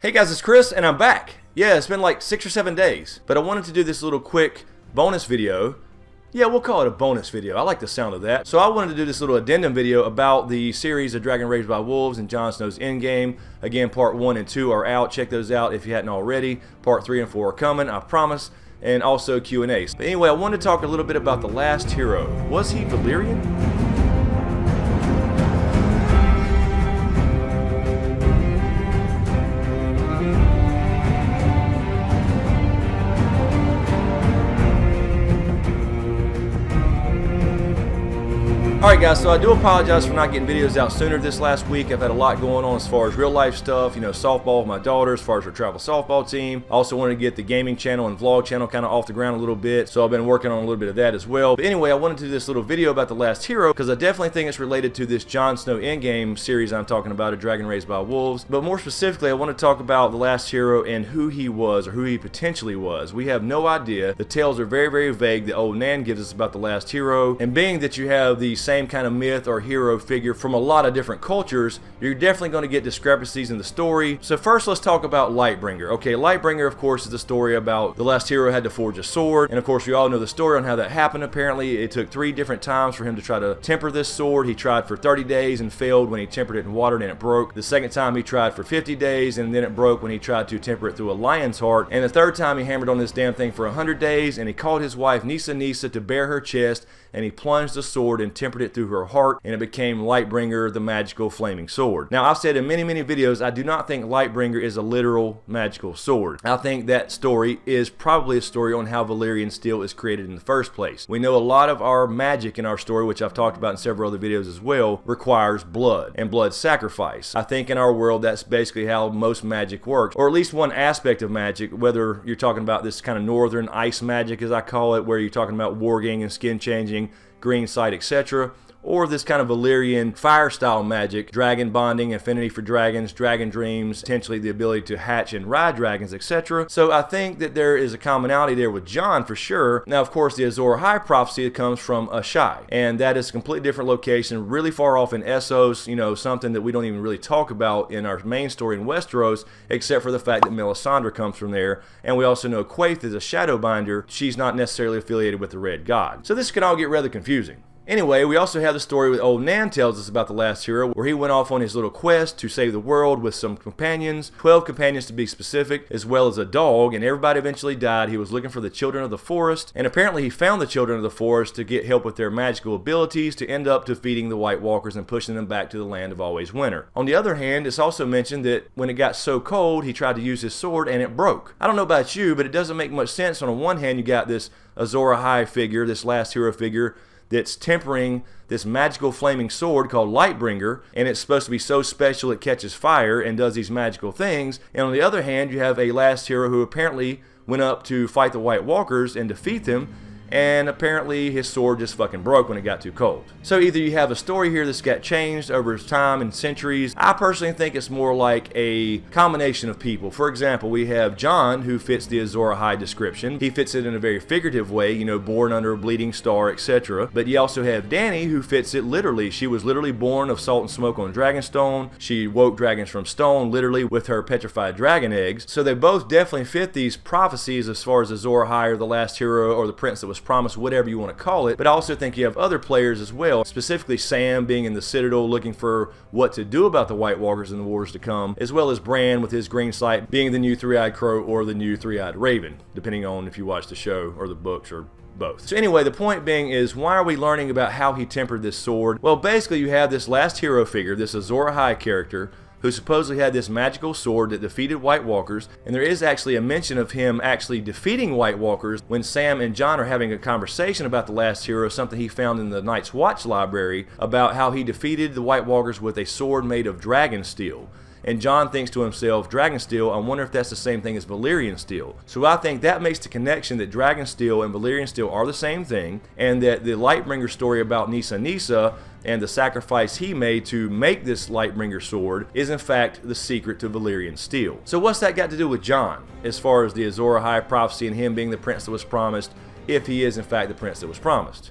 Hey guys, it's Chris and I'm back. Yeah, it's been like 6 or 7 days, but I wanted to do this little quick bonus video. Yeah, we'll call it a bonus video. I like the sound of that. So I wanted to do this little addendum video about the series of Dragon Raised by Wolves and Jon Snow's Endgame. Again, part 1 and 2 are out. Check those out if you hadn't already. Part 3 and 4 are coming, I promise. And also Q&As. But anyway, I wanted to talk a little bit about the last hero. Was he Valyrian? Alright guys, so I do apologize for not getting videos out sooner this last week. I've had a lot going on as far as real life stuff, you know, softball with my daughter, as far as her travel softball team. I also wanted to get the gaming channel and vlog channel kind of off the ground a little bit, so I've been working on a little bit of that as well. But anyway, I wanted to do this little video about the last hero, because I definitely think it's related to this Jon Snow Endgame series I'm talking about, A Dragon Raised by Wolves. But more specifically, I want to talk about the last hero and who he was, or who he potentially was. We have no idea. The tales are very, very vague. The old Nan gives us about the last hero, and being that you have the same kind of myth or hero figure from a lot of different cultures, you're definitely going to get discrepancies in the story. So first, let's talk about Lightbringer. Okay, Lightbringer, of course, is the story about the last hero had to forge a sword, and of course we all know the story on how that happened. Apparently it took 3 different times for him to try to temper this sword. He tried for 30 days and failed when he tempered it in water, and it broke. The second time he tried for 50 days and then it broke when he tried to temper it through a lion's heart, and the third time he hammered on this damn thing for 100 days, and he called his wife Nissa to bare her chest, and he plunged the sword and tempered it through her heart, and it became Lightbringer, the magical flaming sword. Now, I've said in many videos, I do not think Lightbringer is a literal magical sword. I think that story is probably a story on how Valyrian steel is created in the first place. We know a lot of our magic in our story, which I've talked about in several other videos as well, requires blood and blood sacrifice. I think in our world, that's basically how most magic works, or at least one aspect of magic, whether you're talking about this kind of northern ice magic, as I call it, where you're talking about warging and skin changing, green sight, etc., or this kind of Valyrian fire style magic, dragon bonding, affinity for dragons, dragon dreams, potentially the ability to hatch and ride dragons, etc. So I think that there is a commonality there with Jon for sure. Now, of course, the Azor Ahai prophecy comes from Asshai, and that is a completely different location, really far off in Essos, you know, something that we don't even really talk about in our main story in Westeros, except for the fact that Melisandre comes from there, and we also know Quaithe is a Shadowbinder. She's not necessarily affiliated with the Red God. So this can all get rather confusing. Anyway, we also have the story with old Nan tells us about the last hero, where he went off on his little quest to save the world with some companions, 12 companions to be specific, as well as a dog, and everybody eventually died. He was looking for the children of the forest, and apparently he found the children of the forest to get help with their magical abilities to end up defeating the White Walkers and pushing them back to the land of always winter. On the other hand, it's also mentioned that when it got so cold, he tried to use his sword and it broke. I don't know about you, but it doesn't make much sense. On the one hand, you got this Azor Ahai figure, this last hero figure, that's tempering this magical flaming sword called Lightbringer, and it's supposed to be so special it catches fire and does these magical things. And on the other hand, you have a last hero who apparently went up to fight the White Walkers and defeat them, and apparently his sword just fucking broke when it got too cold. So either you have a story here that's got changed over time and centuries. I personally think it's more like a combination of people. For example, we have Jon, who fits the Azor Ahai description. He fits it in a very figurative way, you know, born under a bleeding star, etc. But you also have Dany, who fits it literally. She was literally born of salt and smoke on Dragonstone. She woke dragons from stone, literally, with her petrified dragon eggs. So they both definitely fit these prophecies as far as Azor Ahai, or the last hero, or the prince that was promised, whatever you want to call it. But I also think you have other players as well, specifically Sam being in the Citadel looking for what to do about the White Walkers in the wars to come, as well as Bran with his green sight being the new three-eyed crow or the new three-eyed raven, depending on if you watch the show or the books or both. So anyway, the point being is, why are we learning about how he tempered this sword? Well, basically you have this last hero figure, this Azor Ahai character, who supposedly had this magical sword that defeated White Walkers, and there is actually a mention of him actually defeating White Walkers when Sam and Jon are having a conversation about the last hero, something he found in the Night's Watch library, about how he defeated the White Walkers with a sword made of Dragonsteel. And Jon thinks to himself, Dragonsteel, I wonder if that's the same thing as Valyrian steel. So I think that makes the connection that Dragonsteel and Valyrian steel are the same thing, and that the Lightbringer story about Nissa and the sacrifice he made to make this Lightbringer sword is in fact the secret to Valyrian steel. So what's that got to do with Jon, as far as the Azor Ahai prophecy and him being the prince that was promised, if he is in fact the prince that was promised?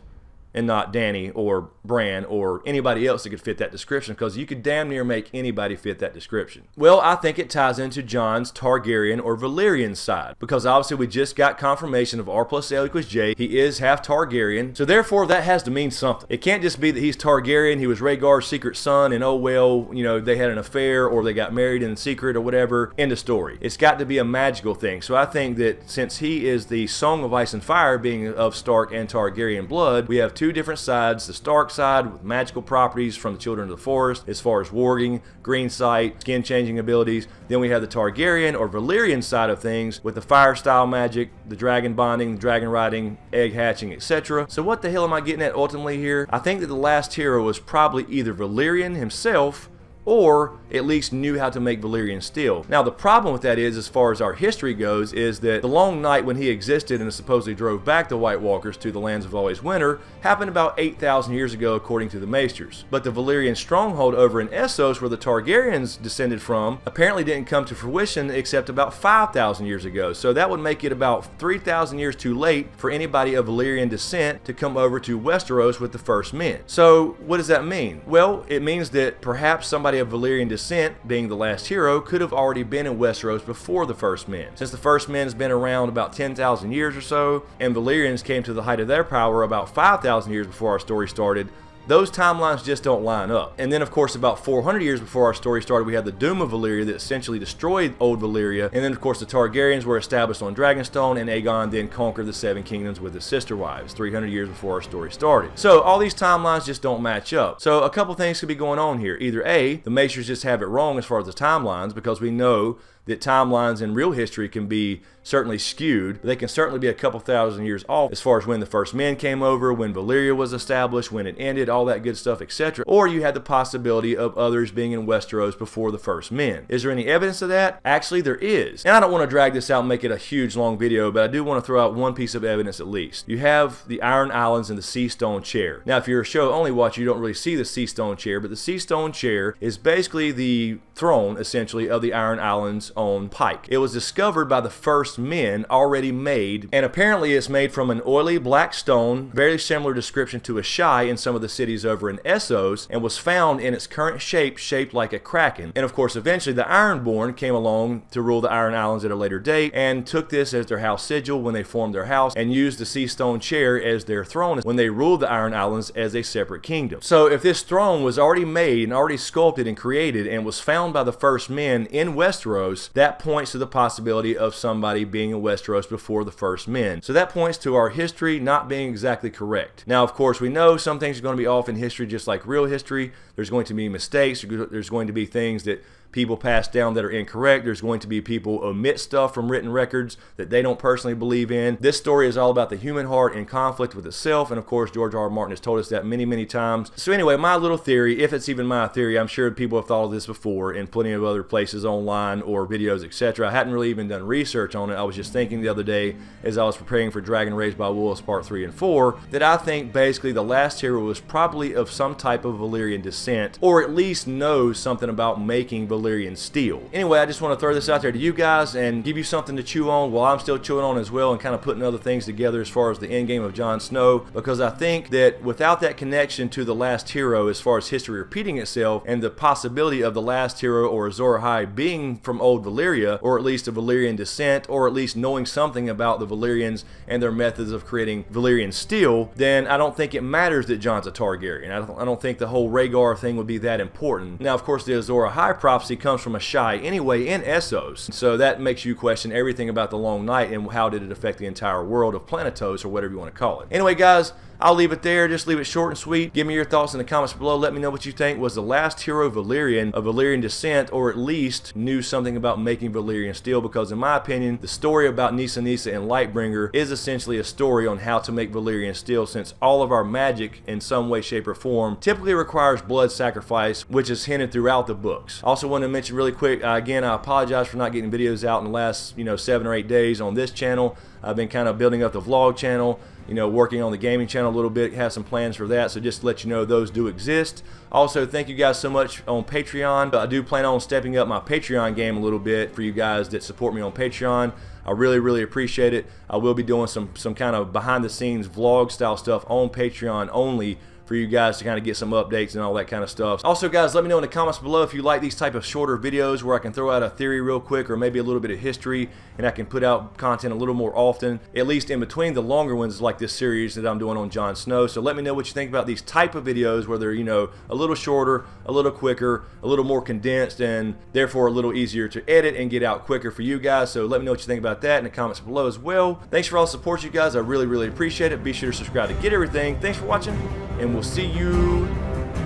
and not Dany or Bran or anybody else that could fit that description, because you could damn near make anybody fit that description. Well, I think it ties into Jon's Targaryen or Valyrian side, because obviously we just got confirmation of R+L=J. He is half Targaryen, so therefore that has to mean something. It can't just be that he's Targaryen, he was Rhaegar's secret son, and oh well, you know, they had an affair or they got married in secret or whatever. End of story. It's got to be a magical thing. So I think that since he is the Song of Ice and Fire, being of Stark and Targaryen blood, we have two different sides. The Stark side with magical properties from the Children of the Forest as far as warging, green sight, skin changing abilities. Then we have the Targaryen or Valyrian side of things with the fire style magic, the dragon bonding, the dragon riding, egg hatching, etc. So what the hell am I getting at ultimately here? I think that the last hero was probably either Valyrian himself, or at least knew how to make Valyrian steel. Now the problem with that is, as far as our history goes, is that the long night when he existed and supposedly drove back the White Walkers to the lands of always winter happened about 8,000 years ago according to the Maesters. But the Valyrian stronghold over in Essos, where the Targaryens descended from, apparently didn't come to fruition except about 5,000 years ago. So that would make it about 3,000 years too late for anybody of Valyrian descent to come over to Westeros with the first men. So what does that mean? Well, it means that perhaps somebody of Valyrian descent, being the last hero, could have already been in Westeros before the first men. Since the first men's been around about 10,000 years or so, and Valyrians came to the height of their power about 5,000 years before our story started, those timelines just don't line up. And then of course about 400 years before our story started, we had the Doom of Valyria that essentially destroyed old Valyria, and then of course the Targaryens were established on Dragonstone, and Aegon then conquered the Seven Kingdoms with his sister wives 300 years before our story started. So all these timelines just don't match up. So a couple things could be going on here. Either A, the Maesters just have it wrong as far as the timelines, because we know that timelines in real history can be certainly skewed. They can certainly be a couple thousand years off as far as when the first men came over, when Valyria was established, when it ended, all that good stuff, etc. Or you had the possibility of others being in Westeros before the first men. Is there any evidence of that? Actually, there is. And I don't want to drag this out and make it a huge long video, but I do want to throw out one piece of evidence at least. You have the Iron Islands and the Sea Stone Chair. Now, if you're a show only watcher, you don't really see the Sea Stone Chair, but the Sea Stone Chair is basically the throne, essentially, of the Iron Islands on Pike. It was discovered by the first men, already made, and apparently it's made from an oily black stone, very similar description to a shy in some of the cities over in Essos, and was found in its current shape, shaped like a kraken. And of course, eventually the Ironborn came along to rule the Iron Islands at a later date, and took this as their house sigil when they formed their house, and used the Sea Stone Chair as their throne when they ruled the Iron Islands as a separate kingdom. So if this throne was already made and already sculpted and created and was found by the first men in Westeros, that points to the possibility of somebody being in Westeros before the first men. So that points to our history not being exactly correct. Now, of course, we know some things are going to be off in history, just like real history. There's going to be mistakes. There's going to be things that people pass down that are incorrect. There's going to be people omit stuff from written records that they don't personally believe in. This story is all about the human heart in conflict with itself, and of course George R. R. Martin has told us that many, many times. So anyway, my little theory, if it's even my theory, I'm sure people have thought of this before in plenty of other places online or videos, etc. I hadn't really even done research on it. I was just thinking the other day as I was preparing for Dragon Raised by Wolves Part 3 and 4 that I think basically the last hero was probably of some type of Valyrian descent, or at least knows something about making Valyrian steel. Anyway, I just want to throw this out there to you guys and give you something to chew on while I'm still chewing on as well, and kind of putting other things together as far as the end game of Jon Snow, because I think that without that connection to the last hero as far as history repeating itself, and the possibility of the last hero or Azor Ahai being from old Valyria, or at least a Valyrian descent, or at least knowing something about the Valyrians and their methods of creating Valyrian steel, then I don't think it matters that Jon's a Targaryen. I don't think the whole Rhaegar thing would be that important. Now, of course, the Azor Ahai prophecy comes from a shy anyway in Essos, so that makes you question everything about the Long Night and how did it affect the entire world of Planetos, or whatever you want to call it. Anyway, guys, I'll leave it there. Just leave it short and sweet. Give me your thoughts in the comments below. Let me know what you think. Was the last hero Valyrian of Valyrian descent, or at least knew something about making Valyrian steel? Because in my opinion, the story about Nissa and Lightbringer is essentially a story on how to make Valyrian steel, since all of our magic in some way, shape, or form typically requires blood sacrifice, which is hinted throughout the books. Also want to mention really quick, again, I apologize for not getting videos out in the last 7 or 8 days on this channel. I've been kind of building up the vlog channel, working on the gaming channel a little bit, have some plans for that, so just to let you know those do exist. Also, thank you guys so much on Patreon. I do plan on stepping up my Patreon game a little bit for you guys that support me on Patreon. I really appreciate it. I will be doing some kind of behind the scenes vlog style stuff on Patreon only for you guys to kind of get some updates and all that kind of stuff. Also guys, let me know in the comments below if you like these type of shorter videos where I can throw out a theory real quick or maybe a little bit of history, and I can put out content a little more often, at least in between the longer ones like this series that I'm doing on Jon Snow. So let me know what you think about these type of videos where they're, a little shorter, a little quicker, a little more condensed, and therefore a little easier to edit and get out quicker for you guys. So let me know what you think about that in the comments below as well. Thanks for all the support, you guys. I really appreciate it. Be sure to subscribe to get everything. Thanks for watching, and we'll see you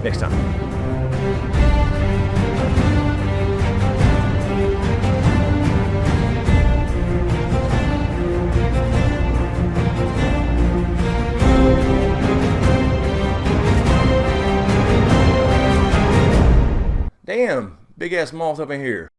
next time. Damn, big ass moth up in here.